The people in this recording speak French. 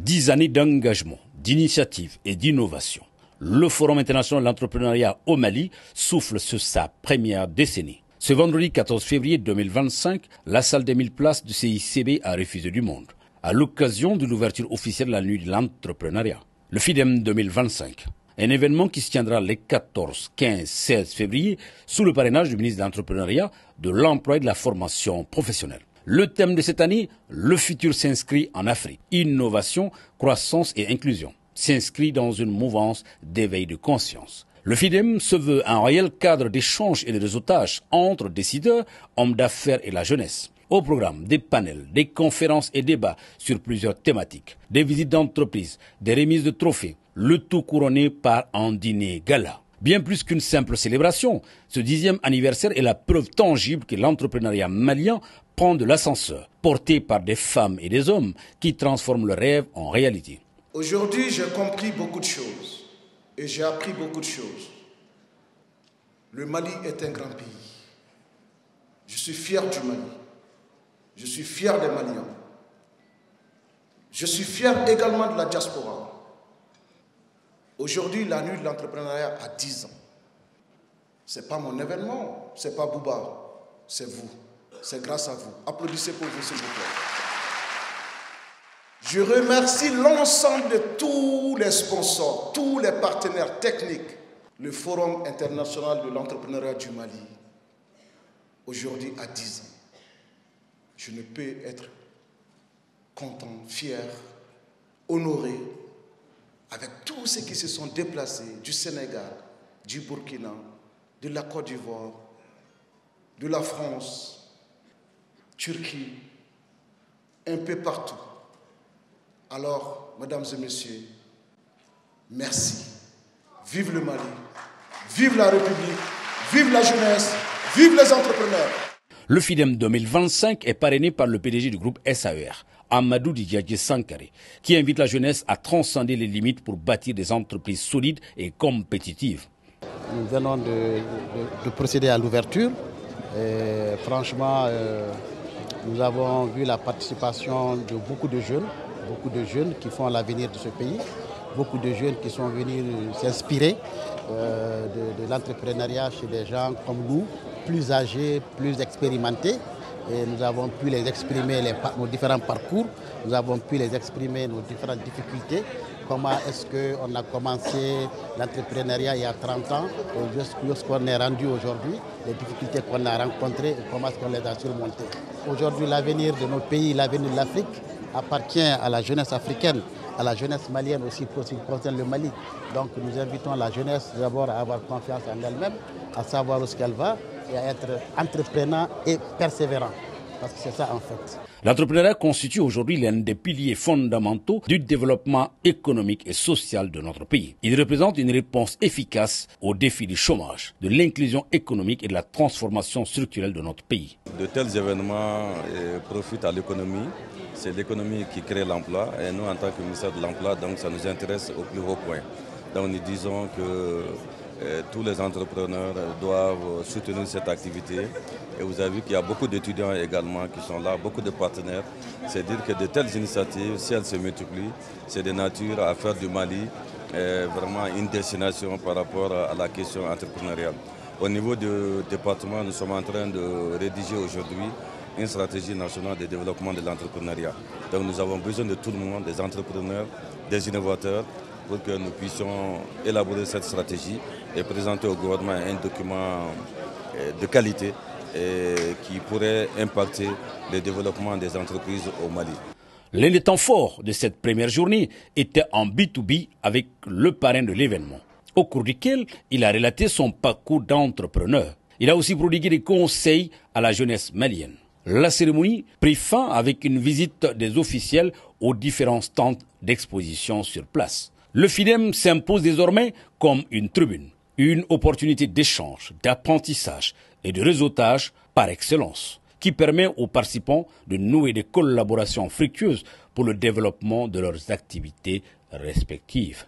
10 années d'engagement, d'initiative et d'innovation. Le Forum international de l'entrepreneuriat au Mali souffle sur sa première décennie. Ce vendredi 14 février 2025, la salle des 1000 places du CICB a refusé du monde, à l'occasion de l'ouverture officielle de la nuit de l'entrepreneuriat. Le FIDEM 2025, un événement qui se tiendra les 14, 15, 16 février sous le parrainage du ministre de l'Entrepreneuriat, de l'Emploi et de la Formation professionnelle. Le thème de cette année, le futur s'inscrit en Afrique. Innovation, croissance et inclusion. S'inscrit dans une mouvance d'éveil de conscience. Le FIDEM se veut un réel cadre d'échange et de réseautage entre décideurs, hommes d'affaires et la jeunesse. Au programme, des panels, des conférences et débats sur plusieurs thématiques, des visites d'entreprises, des remises de trophées, le tout couronné par un dîner gala. Bien plus qu'une simple célébration, ce 10e anniversaire est la preuve tangible que l'entrepreneuriat malien prend de l'ascenseur, porté par des femmes et des hommes qui transforment le rêve en réalité. Aujourd'hui, j'ai compris beaucoup de choses et j'ai appris beaucoup de choses. Le Mali est un grand pays. Je suis fier du Mali. Je suis fier des Maliens. Je suis fier également de la diaspora. Aujourd'hui, la nuit de l'entrepreneuriat a 10 ans. Ce n'est pas mon événement, ce n'est pas Bouba, c'est vous. C'est grâce à vous. Applaudissez pour vous, s'il vous plaît. Je remercie l'ensemble de tous les sponsors, tous les partenaires techniques. Le Forum international de l'entrepreneuriat du Mali, aujourd'hui à 10 ans. Je ne peux être content, fier, honoré avec tous ceux qui se sont déplacés du Sénégal, du Burkina, de la Côte d'Ivoire, de la France, Turquie, un peu partout. Alors, mesdames et messieurs, merci. Vive le Mali, vive la République, vive la jeunesse, vive les entrepreneurs. Le FIDEM 2025 est parrainé par le PDG du groupe SAER, Amadou Diadje Sankaré, qui invite la jeunesse à transcender les limites pour bâtir des entreprises solides et compétitives. Nous venons de procéder à l'ouverture. Franchement, nous avons vu la participation de beaucoup de jeunes qui font l'avenir de ce pays, beaucoup de jeunes qui sont venus s'inspirer de l'entrepreneuriat chez des gens comme nous, plus âgés, plus expérimentés. Et nous avons pu les exprimer nos différents parcours, nous avons pu les exprimer nos différentes difficultés. Comment est-ce qu'on a commencé l'entrepreneuriat il y a 30 ans et jusqu'on est rendu aujourd'hui, les difficultés qu'on a rencontrées et comment est-ce qu'on les a surmontées. Aujourd'hui, l'avenir de notre pays, l'avenir de l'Afrique appartient à la jeunesse africaine, à la jeunesse malienne aussi pour ce qui concerne le Mali. Donc nous invitons la jeunesse d'abord à avoir confiance en elle-même, à savoir où qu'elle va et à être entreprenant et persévérant. Parce que c'est ça en fait. L'entrepreneuriat constitue aujourd'hui l'un des piliers fondamentaux du développement économique et social de notre pays. Il représente une réponse efficace aux défis du chômage, de l'inclusion économique et de la transformation structurelle de notre pays. De tels événements profitent à l'économie. C'est l'économie qui crée l'emploi et nous en tant que ministère de l'Emploi, donc ça nous intéresse au plus haut point. Donc nous disons que tous les entrepreneurs doivent soutenir cette activité. Et vous avez vu qu'il y a beaucoup d'étudiants également qui sont là, beaucoup de partenaires. C'est dire que de telles initiatives, si elles se multiplient, c'est de nature à faire du Mali vraiment une destination par rapport à la question entrepreneuriale. Au niveau du département, nous sommes en train de rédiger aujourd'hui une stratégie nationale de développement de l'entrepreneuriat. Donc nous avons besoin de tout le monde, des entrepreneurs, des innovateurs, pour que nous puissions élaborer cette stratégie et présenter au gouvernement un document de qualité qui pourrait impacter le développement des entreprises au Mali. L'un des temps forts de cette première journée était en B2B avec le parrain de l'événement, au cours duquel il a relaté son parcours d'entrepreneur. Il a aussi prodigué des conseils à la jeunesse malienne. La cérémonie prit fin avec une visite des officiels aux différents stands d'exposition sur place. Le FIDEM s'impose désormais comme une tribune, une opportunité d'échange, d'apprentissage et de réseautage par excellence, qui permet aux participants de nouer des collaborations fructueuses pour le développement de leurs activités respectives.